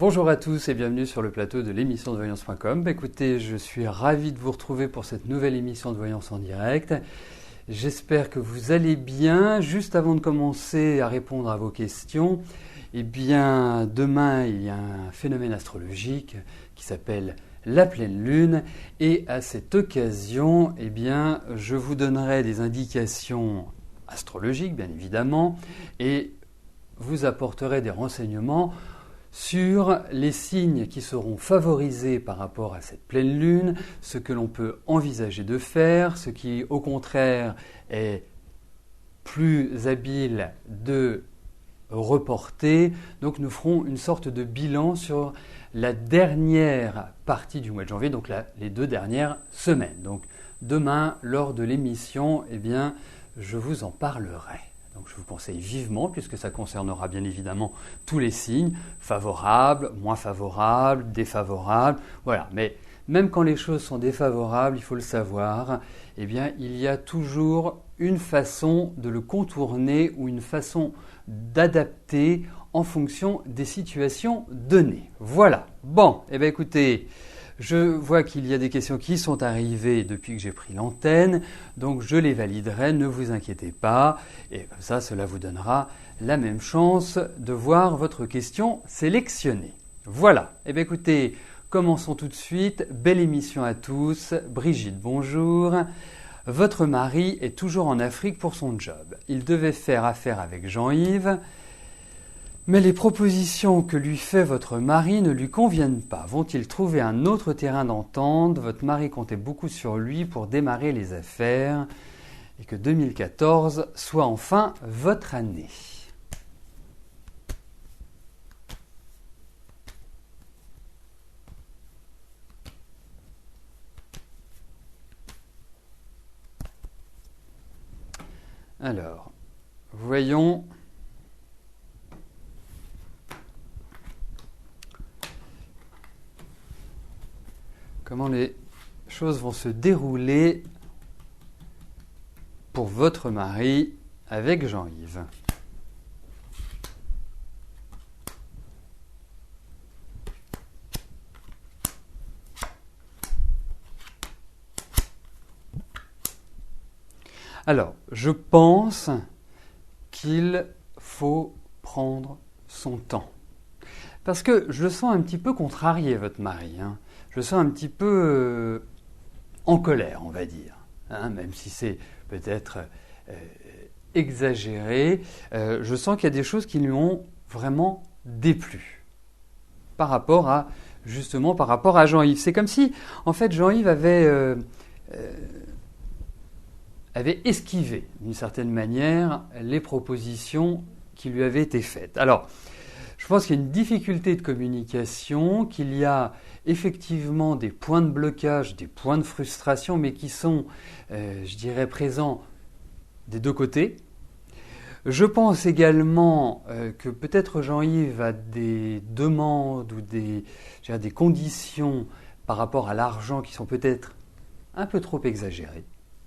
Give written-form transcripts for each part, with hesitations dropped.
Bonjour à tous et bienvenue sur le plateau de l'émission de voyance.com. Écoutez, je suis ravi de vous retrouver pour cette nouvelle émission de voyance en direct. J'espère que vous allez bien. Juste avant de commencer à répondre à vos questions, demain il y a un phénomène astrologique qui s'appelle la pleine lune et à cette occasion, je vous donnerai des indications astrologiques bien évidemment et vous apporterai des renseignements sur les signes qui seront favorisés par rapport à cette pleine lune, ce que l'on peut envisager de faire, ce qui au contraire est plus habile de reporter. Donc nous ferons une sorte de bilan sur la dernière partie du mois de janvier, donc les 2 dernières semaines. Donc demain, lors de l'émission, je vous en parlerai. Donc je vous conseille vivement, puisque ça concernera bien évidemment tous les signes, favorables, moins favorables, défavorables, voilà. Mais même quand les choses sont défavorables, il faut le savoir, il y a toujours une façon de le contourner ou une façon d'adapter en fonction des situations données. Voilà. Bon, écoutez, je vois qu'il y a des questions qui sont arrivées depuis que j'ai pris l'antenne, donc je les validerai, ne vous inquiétez pas, et comme ça, cela vous donnera la même chance de voir votre question sélectionnée. Voilà, écoutez, commençons tout de suite, belle émission à tous. Brigitte, bonjour. Votre mari est toujours en Afrique pour son job. Il devait faire affaire avec Jean-Yves, mais les propositions que lui fait votre mari ne lui conviennent pas. Vont-ils trouver un autre terrain d'entente? Votre mari comptait beaucoup sur lui pour démarrer les affaires et que 2014 soit enfin votre année. Alors, voyons. Comment les choses vont se dérouler pour votre mari avec Jean-Yves. Alors, je pense qu'il faut prendre son temps. Parce que je le sens un petit peu contrarié, votre mari. Je le sens un petit peu en colère, on va dire. Même si c'est peut-être exagéré. Je sens qu'il y a des choses qui lui ont vraiment déplu. Par rapport à Jean-Yves. C'est comme si, en fait, Jean-Yves avait esquivé, d'une certaine manière, les propositions qui lui avaient été faites. Alors, je pense qu'il y a une difficulté de communication, qu'il y a effectivement des points de blocage, des points de frustration, mais qui sont, présents des deux côtés. Je pense également que peut-être Jean-Yves a des demandes ou des conditions par rapport à l'argent qui sont peut-être un peu trop exagérées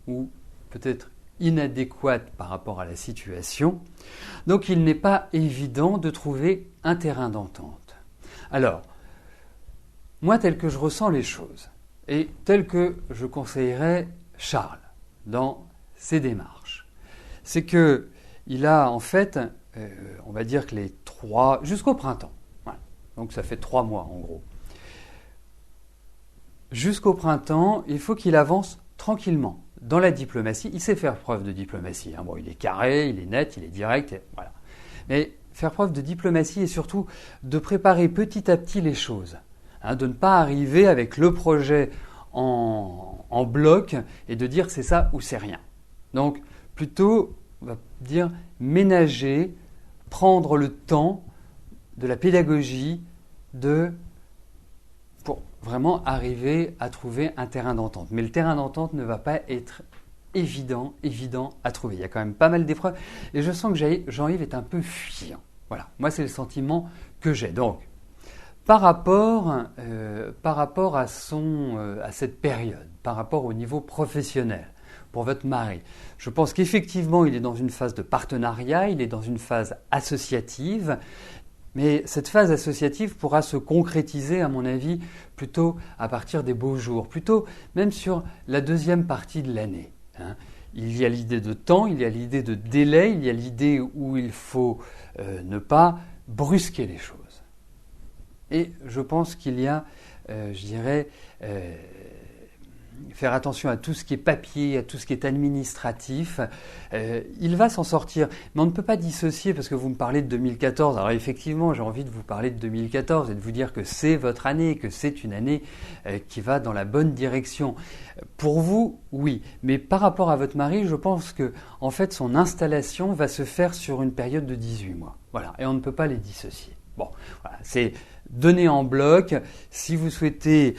ou peut-être inadéquate par rapport à la situation. Donc il n'est pas évident de trouver un terrain d'entente. Alors, moi tel que je ressens les choses et tel que je conseillerais Charles dans ses démarches, c'est que il a en fait, on va dire que les 3, jusqu'au printemps, voilà. Donc ça fait 3 mois en gros. Jusqu'au printemps, il faut qu'il avance tranquillement. Dans la diplomatie, il sait faire preuve de diplomatie. Bon, il est carré, il est net, il est direct, voilà. Mais faire preuve de diplomatie et surtout de préparer petit à petit les choses. De ne pas arriver avec le projet en bloc et de dire c'est ça ou c'est rien. Donc, plutôt, on va dire ménager, prendre le temps de la pédagogie pour vraiment arriver à trouver un terrain d'entente. Mais le terrain d'entente ne va pas être évident à trouver. Il y a quand même pas mal d'épreuves. Et je sens que Jean-Yves est un peu fuyant. Voilà, moi c'est le sentiment que j'ai. Donc, par rapport à cette période, par rapport au niveau professionnel, pour votre mari, je pense qu'effectivement il est dans une phase de partenariat, il est dans une phase associative, Mais cette phase associative pourra se concrétiser, à mon avis, plutôt à partir des beaux jours, plutôt même sur la deuxième partie de l'année. Il y a l'idée de temps, il y a l'idée de délai, il y a l'idée où il faut ne pas brusquer les choses. Et je pense qu'il y a, faire attention à tout ce qui est papier, à tout ce qui est administratif. Il va s'en sortir. Mais on ne peut pas dissocier, parce que vous me parlez de 2014. Alors effectivement, j'ai envie de vous parler de 2014 et de vous dire que c'est votre année, que c'est une année qui va dans la bonne direction. Pour vous, oui. Mais par rapport à votre mari, je pense que en fait, son installation va se faire sur une période de 18 mois. Voilà. Et on ne peut pas les dissocier. Bon, voilà, c'est donné en bloc. Si vous souhaitez,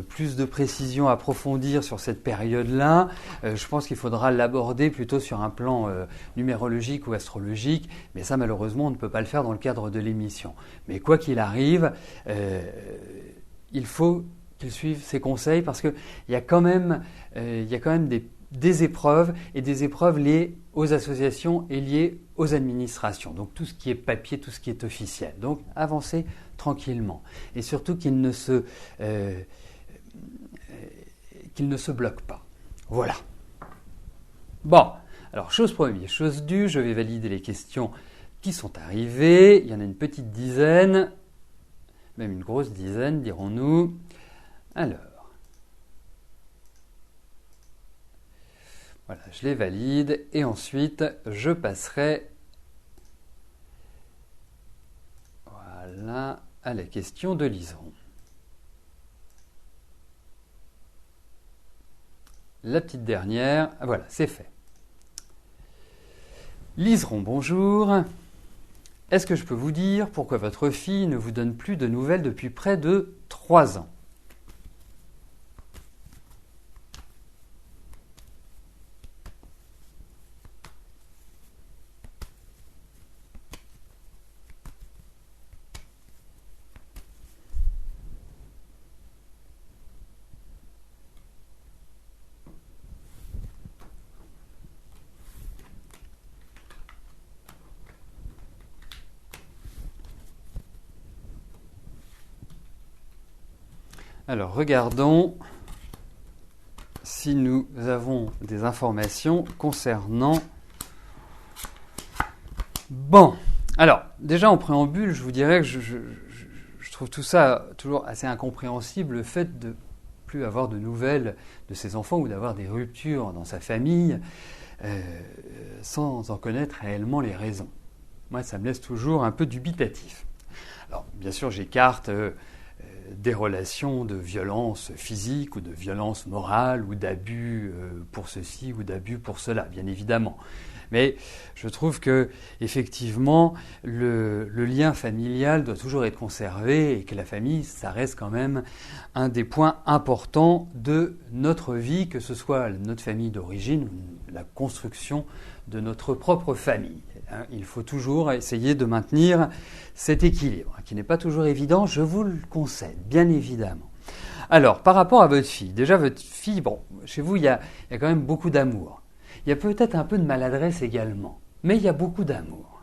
plus de précision, approfondir sur cette période-là, je pense qu'il faudra l'aborder plutôt sur un plan numérologique ou astrologique. Mais ça, malheureusement, on ne peut pas le faire dans le cadre de l'émission. Mais quoi qu'il arrive, il faut qu'il suive ces conseils parce qu'il y a quand même des épreuves et des épreuves liées aux associations et liées aux administrations. Donc tout ce qui est papier, tout ce qui est officiel. Donc avancez tranquillement. Et surtout qu'il ne se bloque pas. Voilà. Bon, alors chose première, chose due, je vais valider les questions qui sont arrivées. Il y en a une petite dizaine, même une grosse dizaine, dirons-nous. Alors, voilà, je les valide et ensuite je passerai à la question de Liseron. La petite dernière, voilà, c'est fait. Liseron, bonjour. Est-ce que je peux vous dire pourquoi votre fille ne vous donne plus de nouvelles depuis près de 3 ans ? Alors, regardons si nous avons des informations concernant... Bon, alors, déjà en préambule, je vous dirais que je trouve tout ça toujours assez incompréhensible, le fait de ne plus avoir de nouvelles de ses enfants ou d'avoir des ruptures dans sa famille sans en connaître réellement les raisons. Moi, ça me laisse toujours un peu dubitatif. Alors, bien sûr, j'écarte... des relations de violence physique ou de violence morale ou d'abus pour ceci ou d'abus pour cela, bien évidemment. Mais je trouve que effectivement le lien familial doit toujours être conservé et que la famille, ça reste quand même un des points importants de notre vie, que ce soit notre famille d'origine ou la construction de notre propre famille. Il faut toujours essayer de maintenir cet équilibre, qui n'est pas toujours évident, je vous le concède, bien évidemment. Alors, par rapport à votre fille, déjà votre fille, bon, chez vous, il y a quand même beaucoup d'amour. Il y a peut-être un peu de maladresse également, mais il y a beaucoup d'amour.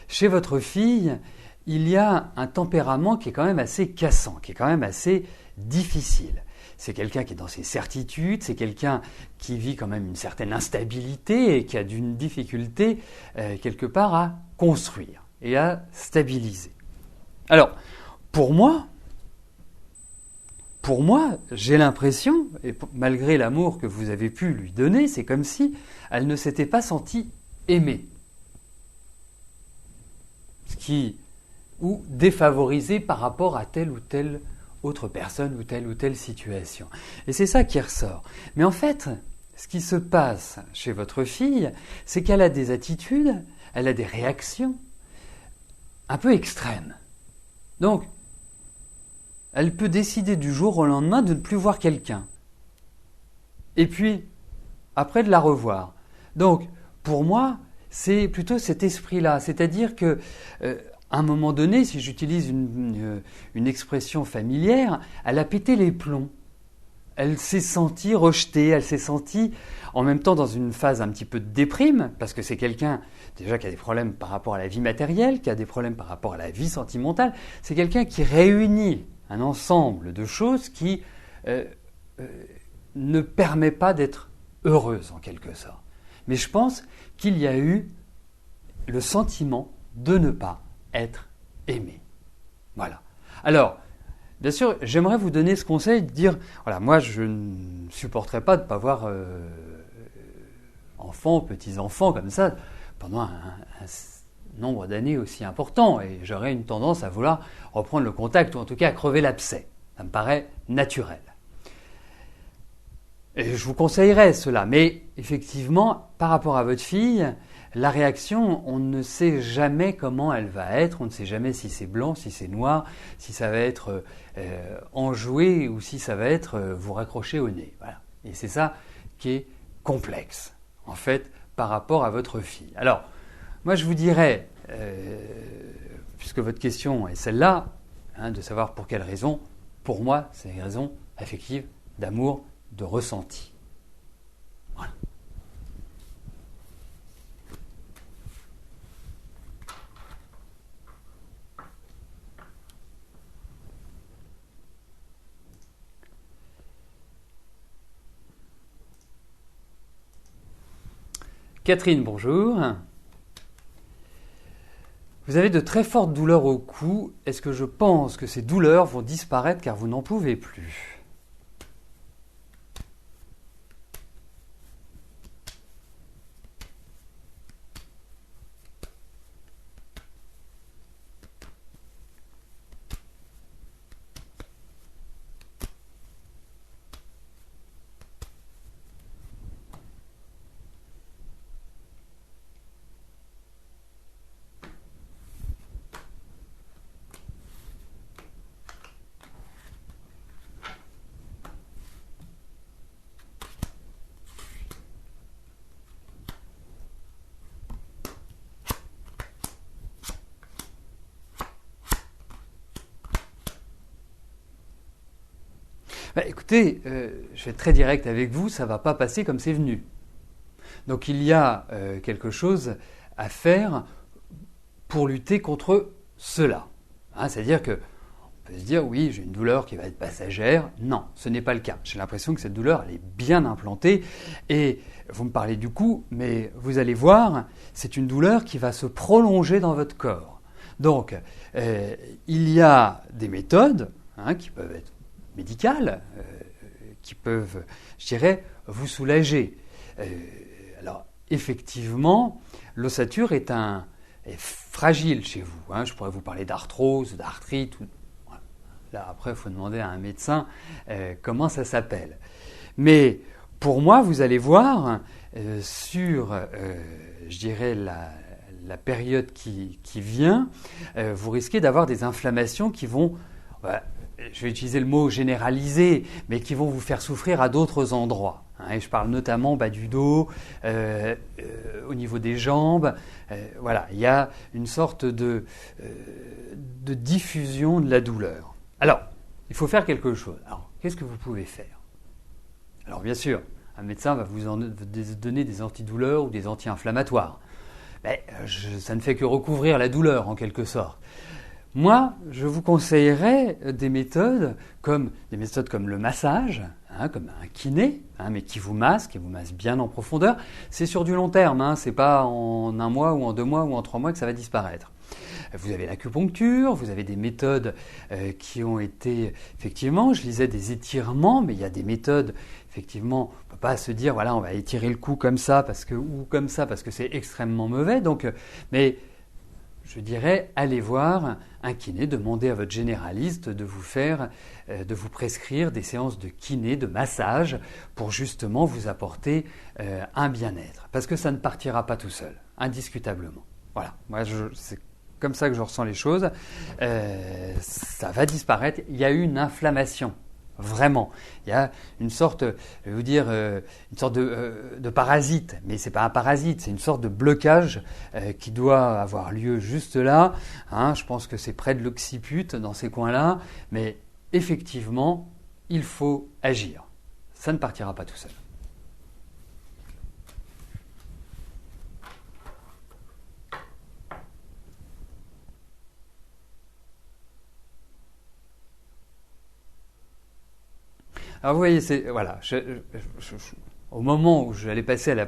Chez votre fille, il y a un tempérament qui est quand même assez cassant, qui est quand même assez difficile. C'est quelqu'un qui est dans ses certitudes, c'est quelqu'un qui vit quand même une certaine instabilité et qui a d'une difficulté quelque part à construire et à stabiliser. Alors, pour moi, j'ai l'impression, et malgré l'amour que vous avez pu lui donner, c'est comme si elle ne s'était pas sentie aimée. Ou défavorisée par rapport à telle ou telle autre personne ou telle situation. Et c'est ça qui ressort. Mais en fait, ce qui se passe chez votre fille, c'est qu'elle a des attitudes, elle a des réactions un peu extrêmes. Donc, elle peut décider du jour au lendemain de ne plus voir quelqu'un. Et puis, après de la revoir. Donc, pour moi, c'est plutôt cet esprit-là. C'est-à-dire que à un moment donné, si j'utilise une expression familière, elle a pété les plombs. elle s'est sentie rejetée, elle s'est sentie en même temps dans une phase un petit peu de déprime, parce que c'est quelqu'un déjà qui a des problèmes par rapport à la vie matérielle, qui a des problèmes par rapport à la vie sentimentale. C'est quelqu'un qui réunit un ensemble de choses qui ne permet pas d'être heureuse en quelque sorte. Mais je pense qu'il y a eu le sentiment de ne pas être aimé. Voilà. Alors, bien sûr, j'aimerais vous donner ce conseil de dire, voilà, moi je ne supporterais pas de ne pas voir enfants, petits-enfants comme ça pendant un nombre d'années aussi important, et j'aurais une tendance à vouloir reprendre le contact, ou en tout cas à crever l'abcès. Ça me paraît naturel. Et je vous conseillerais cela, mais effectivement, par rapport à votre fille, la réaction, on ne sait jamais comment elle va être, on ne sait jamais si c'est blanc, si c'est noir, si ça va être enjoué ou si ça va être vous raccrocher au nez. Voilà. Et c'est ça qui est complexe, en fait, par rapport à votre fille. Alors, moi je vous dirais, puisque votre question est celle-là, de savoir pour quelles raisons, pour moi, c'est des raisons affectives, d'amour, de ressenti. Voilà. Catherine, bonjour. Vous avez de très fortes douleurs au cou. Est-ce que je pense que ces douleurs vont disparaître car vous n'en pouvez plus ? Écoutez, je vais être très direct avec vous, ça ne va pas passer comme c'est venu. Donc il y a quelque chose à faire pour lutter contre cela. C'est-à-dire qu'on peut se dire, oui, j'ai une douleur qui va être passagère. Non, ce n'est pas le cas. J'ai l'impression que cette douleur, elle est bien implantée. Et vous me parlez du cou, mais vous allez voir, c'est une douleur qui va se prolonger dans votre corps. Donc, il y a des méthodes qui peuvent être médicales, qui peuvent, je dirais, vous soulager. Alors, effectivement, l'ossature est fragile chez vous. Je pourrais vous parler d'arthrose, d'arthrite. Voilà. Là, après, il faut demander à un médecin comment ça s'appelle. Mais pour moi, vous allez voir, sur, je dirais, la période qui vient, vous risquez d'avoir des inflammations qui vont... je vais utiliser le mot généralisé, mais qui vont vous faire souffrir à d'autres endroits. Et je parle notamment du dos, au niveau des jambes. Voilà, il y a une sorte de diffusion de la douleur. Alors, il faut faire quelque chose. Alors, qu'est-ce que vous pouvez faire ? Alors, bien sûr, un médecin va vous donner des antidouleurs ou des anti-inflammatoires. Mais ça ne fait que recouvrir la douleur, en quelque sorte. Moi, je vous conseillerais des méthodes comme le massage, comme un kiné, mais qui vous masse bien en profondeur. C'est sur du long terme, c'est pas en 1 mois ou en 2 mois ou en 3 mois que ça va disparaître. Vous avez l'acupuncture, vous avez des méthodes qui ont été, effectivement, je disais des étirements, mais il y a des méthodes, effectivement, on ne peut pas se dire, voilà, on va étirer le cou comme ça parce que c'est extrêmement mauvais. Donc, mais je dirais, allez voir un kiné, demandez à votre généraliste de vous prescrire des séances de kiné, de massage, pour justement vous apporter un bien-être. Parce que ça ne partira pas tout seul, indiscutablement. Voilà, moi c'est comme ça que je ressens les choses. Ça va disparaître. Il y a eu une inflammation. Vraiment, il y a une sorte, je vais vous dire, une sorte de parasite, mais c'est pas un parasite, c'est une sorte de blocage qui doit avoir lieu juste là. Je pense que c'est près de l'occiput, dans ces coins-là, mais effectivement, il faut agir. ça ne partira pas tout seul. Alors vous voyez, voilà, au moment où j'allais passer à la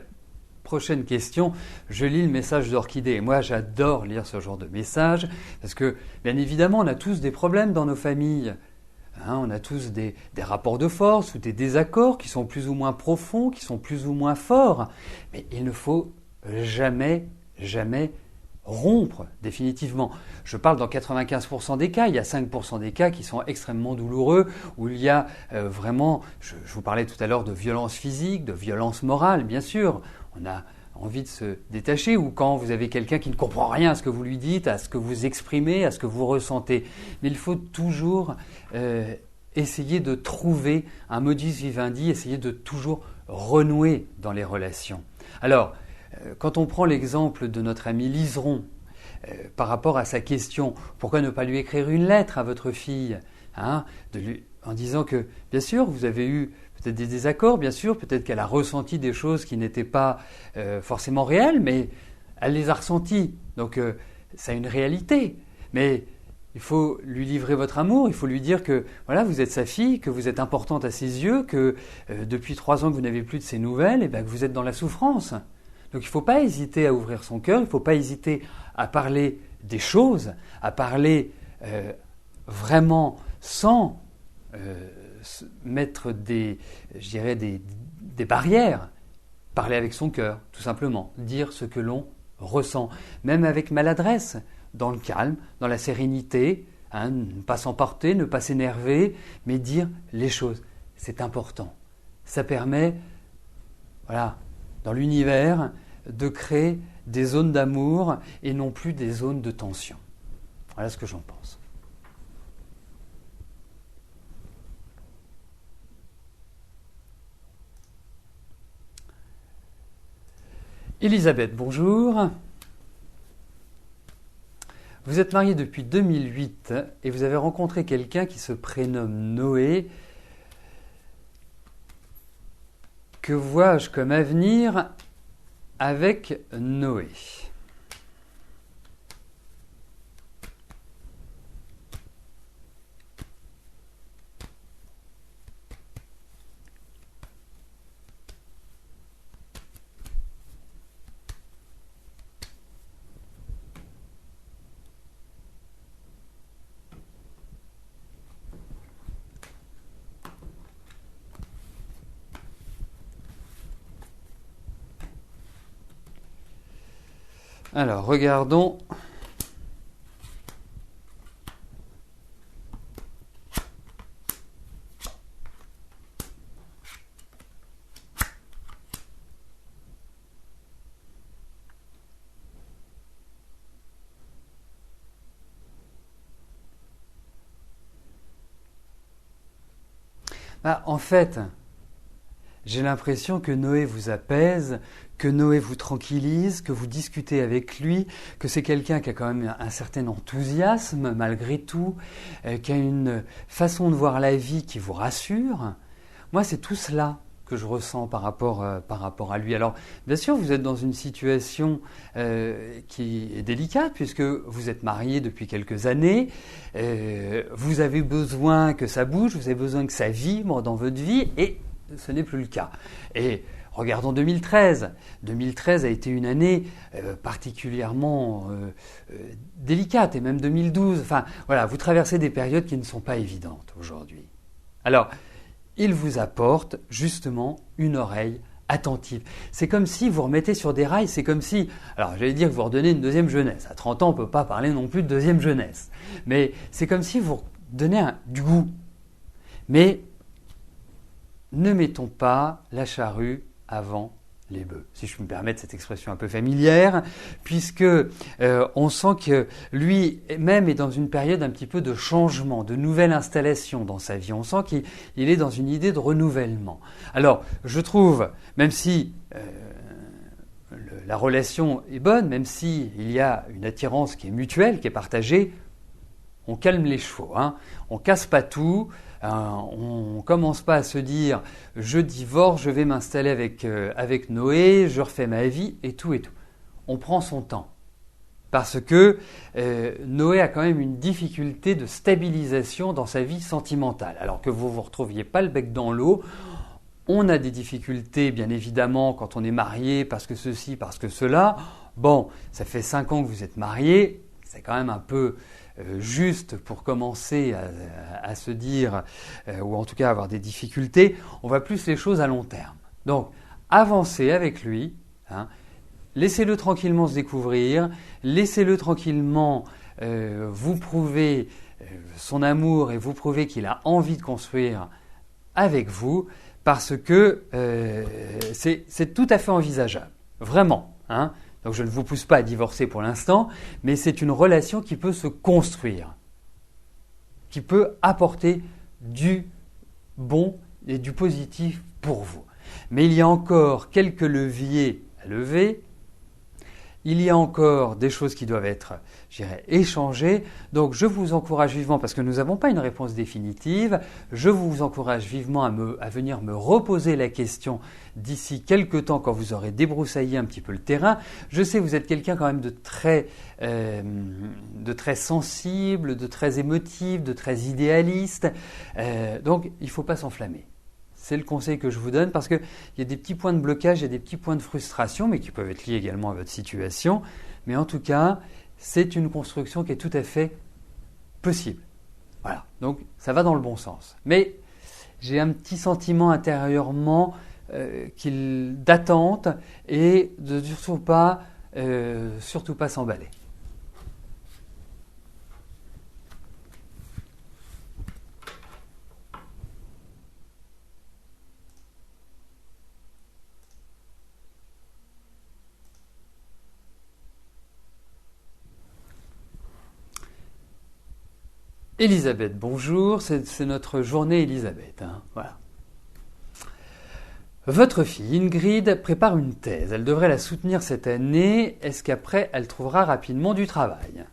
prochaine question, je lis le message d'Orchidée. Et moi, j'adore lire ce genre de message parce que, bien évidemment, on a tous des problèmes dans nos familles. On a tous des rapports de force ou des désaccords qui sont plus ou moins profonds, qui sont plus ou moins forts. Mais il ne faut jamais rompre définitivement. Je parle dans 95% des cas, il y a 5% des cas qui sont extrêmement douloureux, où il y a vraiment, je vous parlais tout à l'heure de violence physique, de violence morale, bien sûr. On a envie de se détacher, ou quand vous avez quelqu'un qui ne comprend rien à ce que vous lui dites, à ce que vous exprimez, à ce que vous ressentez. Mais il faut toujours essayer de trouver un modus vivendi, essayer de toujours renouer dans les relations. Alors, quand on prend l'exemple de notre ami Liseron, par rapport à sa question, pourquoi ne pas lui écrire une lettre à votre fille, en disant que, bien sûr, vous avez eu peut-être des désaccords, bien sûr, peut-être qu'elle a ressenti des choses qui n'étaient pas forcément réelles, mais elle les a ressenties. Donc, ça a une réalité. Mais il faut lui livrer votre amour, il faut lui dire que voilà, vous êtes sa fille, que vous êtes importante à ses yeux, que depuis 3 ans que vous n'avez plus de ses nouvelles, et bien que vous êtes dans la souffrance. Donc il ne faut pas hésiter à ouvrir son cœur, il ne faut pas hésiter à parler des choses, à parler vraiment sans mettre des barrières. Parler avec son cœur, tout simplement. Dire ce que l'on ressent, même avec maladresse, dans le calme, dans la sérénité, ne pas s'emporter, ne pas s'énerver, mais dire les choses. C'est important. Ça permet, voilà, dans l'univers, de créer des zones d'amour et non plus des zones de tension. Voilà ce que j'en pense. Elisabeth, bonjour. Vous êtes mariée depuis 2008 et vous avez rencontré quelqu'un qui se prénomme Noé. Que vois-je comme avenir avec Noé ? Alors, regardons. En fait, j'ai l'impression que Noé vous apaise, que Noé vous tranquillise, que vous discutez avec lui, que c'est quelqu'un qui a quand même un certain enthousiasme malgré tout, qui a une façon de voir la vie qui vous rassure. Moi, c'est tout cela que je ressens par rapport à lui. Alors, bien sûr, vous êtes dans une situation qui est délicate puisque vous êtes marié depuis quelques années, vous avez besoin que ça bouge, vous avez besoin que ça vibre dans votre vie et ce n'est plus le cas. Et regardons 2013. 2013 a été une année particulièrement délicate, et même 2012. Enfin, voilà, vous traversez des périodes qui ne sont pas évidentes aujourd'hui. Alors, il vous apporte justement une oreille attentive. C'est comme si vous remettez sur des rails, c'est comme si, alors j'allais dire que vous redonnez une deuxième jeunesse. À 30 ans, on ne peut pas parler non plus de deuxième jeunesse. Mais c'est comme si vous donnez du goût. Mais ne mettons pas la charrue avant les bœufs, si je peux me permettre cette expression un peu familière, puisque on sent que lui-même est dans une période un petit peu de changement, de nouvelle installation dans sa vie. On sent qu'il est dans une idée de renouvellement. Alors, je trouve, même si la relation est bonne, même s'il y a une attirance qui est mutuelle, qui est partagée, on calme les chevaux, hein. On casse pas tout, on commence pas à se dire je divorce, je vais m'installer avec Noé, je refais ma vie et tout et tout. On prend son temps. Parce que Noé a quand même une difficulté de stabilisation dans sa vie sentimentale. Alors que vous ne vous retrouviez pas le bec dans l'eau, on a des difficultés bien évidemment quand on est marié, parce que ceci, parce que cela. Bon, ça fait 5 ans que vous êtes marié, c'est quand même un peu juste pour commencer à se dire, ou en tout cas avoir des difficultés. On va plus les choses à long terme. Donc, avancez avec lui, hein. Laissez-le tranquillement se découvrir, laissez-le tranquillement vous prouver son amour et vous prouver qu'il a envie de construire avec vous, parce que c'est tout à fait envisageable, vraiment, hein. Donc je ne vous pousse pas à divorcer pour l'instant, mais c'est une relation qui peut se construire, qui peut apporter du bon et du positif pour vous. Mais il y a encore quelques leviers à lever. Il y a encore des choses qui doivent être, je dirais, échangées. Donc je vous encourage vivement, parce que nous n'avons pas une réponse définitive, je vous encourage vivement à venir me reposer la question d'ici quelques temps, quand vous aurez débroussaillé un petit peu le terrain. Je sais que vous êtes quelqu'un quand même de très sensible, de très émotif, de très idéaliste. Donc il ne faut pas s'enflammer. C'est le conseil que je vous donne, parce qu'il y a des petits points de blocage, il y a des petits points de frustration, mais qui peuvent être liés également à votre situation. Mais en tout cas, c'est une construction qui est tout à fait possible. Voilà, donc ça va dans le bon sens. Mais j'ai un petit sentiment intérieurement d'attente et de surtout pas s'emballer. Elisabeth, bonjour, c'est notre journée Elisabeth, hein, voilà. Votre fille Ingrid prépare une thèse, elle devrait la soutenir cette année, est-ce qu'après elle trouvera rapidement du travail ?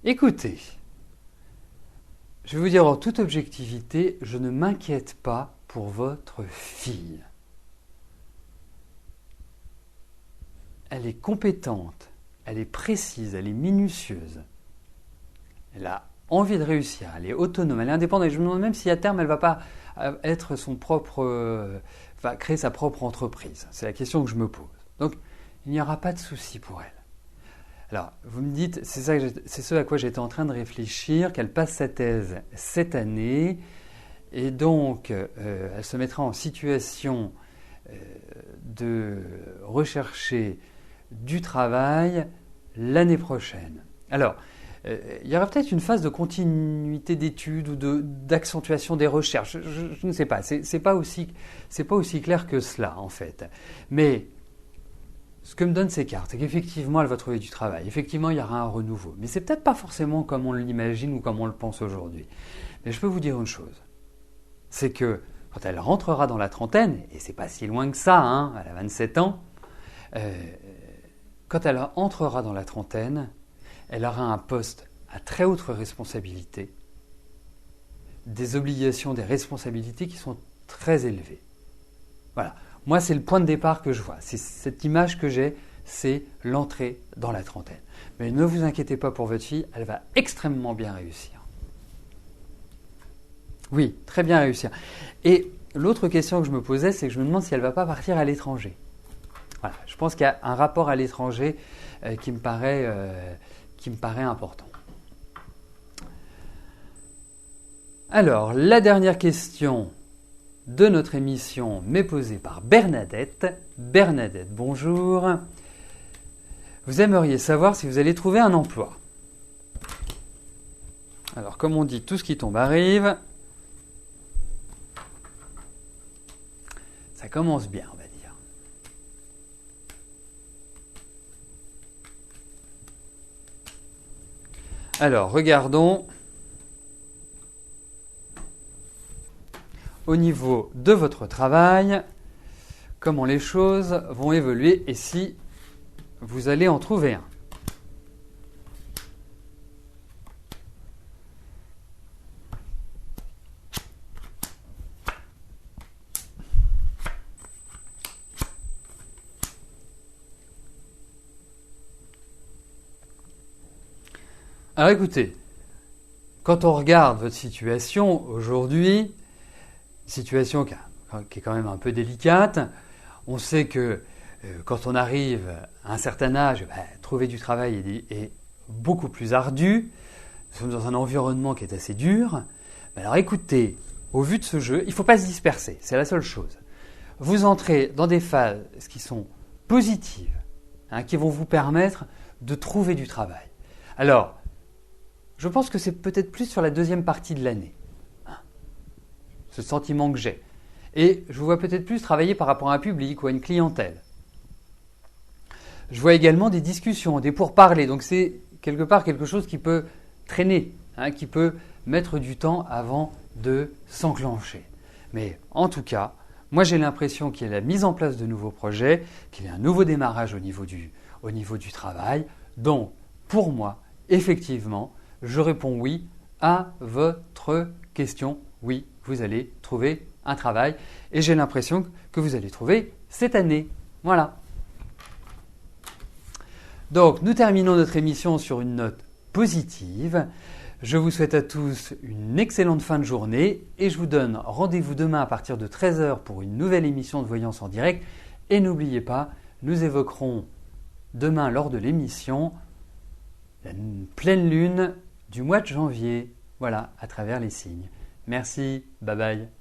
Écoutez, je vais vous dire en toute objectivité, je ne m'inquiète pas pour votre fille. Elle est compétente, elle est précise, elle est minutieuse. Elle a envie de réussir, elle est autonome, elle est indépendante. Et je me demande même si à terme elle ne va pas être va créer sa propre entreprise. C'est la question que je me pose. Donc il n'y aura pas de souci pour elle. Alors, vous me dites, c'est ce à quoi j'étais en train de réfléchir, qu'elle passe sa thèse cette année, et donc elle se mettra en situation de rechercher du travail l'année prochaine. Alors, il y aura peut-être une phase de continuité d'études ou d'accentuation des recherches, je ne sais pas, c'est pas aussi clair que cela en fait. Mais ce que me donnent ces cartes, c'est qu'effectivement, elle va trouver du travail. Effectivement, il y aura un renouveau. Mais c'est peut-être pas forcément comme on l'imagine ou comme on le pense aujourd'hui. Mais je peux vous dire une chose. C'est que quand elle rentrera dans la trentaine, et c'est pas si loin que ça, hein, elle a 27 ans, quand elle entrera dans la trentaine, elle aura un poste à très haute responsabilité, des obligations, des responsabilités qui sont très élevées. Voilà. Moi, c'est le point de départ que je vois. C'est cette image que j'ai, c'est l'entrée dans la trentaine. Mais ne vous inquiétez pas pour votre fille, elle va extrêmement bien réussir. Oui, très bien réussir. Et l'autre question que je me posais, c'est que je me demande si elle ne va pas partir à l'étranger. Voilà, je pense qu'il y a un rapport à l'étranger qui me paraît important. Alors, la dernière question de notre émission m'est posée par Bernadette. Bernadette, bonjour. Vous aimeriez savoir si vous allez trouver un emploi. Alors, comme on dit, tout ce qui tombe arrive. Ça commence bien, on va dire. Alors, regardons. Au niveau de votre travail, comment les choses vont évoluer et si vous allez en trouver un. Alors écoutez, quand on regarde votre situation aujourd'hui, situation qui est quand même un peu délicate. On sait que quand on arrive à un certain âge, trouver du travail est beaucoup plus ardu. Nous sommes dans un environnement qui est assez dur. Alors écoutez, au vu de ce jeu, il ne faut pas se disperser, c'est la seule chose. Vous entrez dans des phases qui sont positives, qui vont vous permettre de trouver du travail. Alors, je pense que c'est peut-être plus sur la deuxième partie de l'année. Ce sentiment que j'ai. Et je vous vois peut-être plus travailler par rapport à un public ou à une clientèle. Je vois également des discussions, des pourparlers. Donc c'est quelque part quelque chose qui peut traîner, qui peut mettre du temps avant de s'enclencher. Mais en tout cas, moi j'ai l'impression qu'il y a la mise en place de nouveaux projets, qu'il y a un nouveau démarrage au niveau du travail. Donc pour moi, effectivement, je réponds oui à votre question. Oui, vous allez trouver un travail et j'ai l'impression que vous allez trouver cette année. Voilà. Donc, nous terminons notre émission sur une note positive. Je vous souhaite à tous une excellente fin de journée et je vous donne rendez-vous demain à partir de 13h pour une nouvelle émission de Voyance en direct. Et n'oubliez pas, nous évoquerons demain lors de l'émission la pleine lune du mois de janvier. Voilà, à travers les signes. Merci, bye bye.